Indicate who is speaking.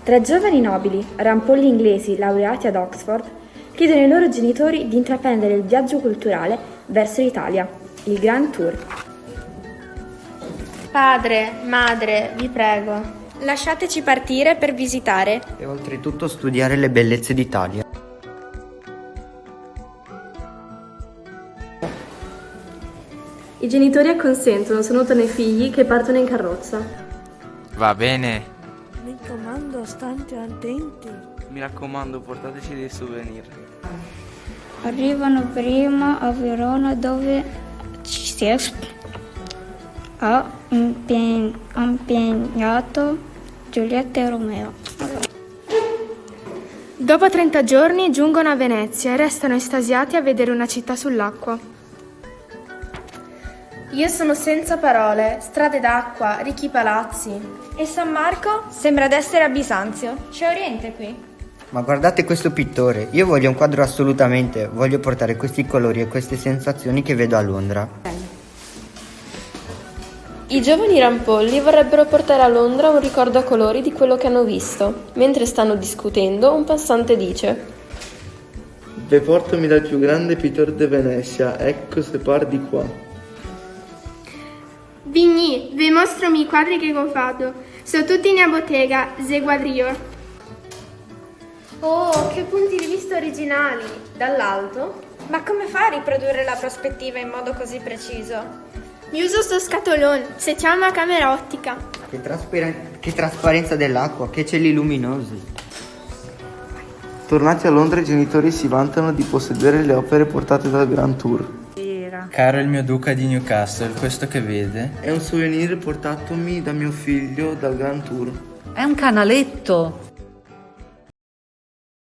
Speaker 1: Tre giovani nobili, rampolli inglesi laureati ad Oxford, chiedono ai loro genitori di intraprendere il viaggio culturale verso l'Italia, il Grand Tour.
Speaker 2: Padre, madre, vi prego, lasciateci partire per visitare.
Speaker 3: E oltretutto studiare le bellezze d'Italia.
Speaker 4: I genitori acconsentono, salutano i figli che partono in carrozza.
Speaker 5: Va bene.
Speaker 6: Mi raccomando, state attenti.
Speaker 5: Mi raccomando, portateci dei souvenir.
Speaker 7: Arrivano prima a Verona dove ha impegnato Giulietta e Romeo.
Speaker 2: Dopo 30 giorni giungono a Venezia e restano estasiati a vedere una città sull'acqua. Io sono senza parole, strade d'acqua, ricchi palazzi.
Speaker 8: E San Marco sembra d'essere a Bisanzio. C'è Oriente qui.
Speaker 3: Ma guardate questo pittore, io voglio un quadro assolutamente, voglio portare questi colori e queste sensazioni che vedo a Londra.
Speaker 4: I giovani rampolli vorrebbero portare a Londra un ricordo a colori di quello che hanno visto. Mentre stanno discutendo, un passante dice:
Speaker 9: Ve portomi dal più grande pittore di Venezia, ecco se par di qua.
Speaker 2: Vigni, vi mostro i quadri che ho fatto. Sono tutti in bottega, ze quadrio. Oh, che punti di vista originali! Dall'alto?
Speaker 8: Ma come fa a riprodurre la prospettiva in modo così preciso?
Speaker 2: Mi uso sto scatolone, si chiama camera ottica.
Speaker 3: Che trasparenza dell'acqua, che cieli luminosi.
Speaker 9: Tornati a Londra i genitori si vantano di possedere le opere portate dal Grand Tour.
Speaker 5: Caro il mio duca di Newcastle, questo che vede?
Speaker 9: È un souvenir portatomi da mio figlio dal Grand Tour.
Speaker 10: È un canaletto.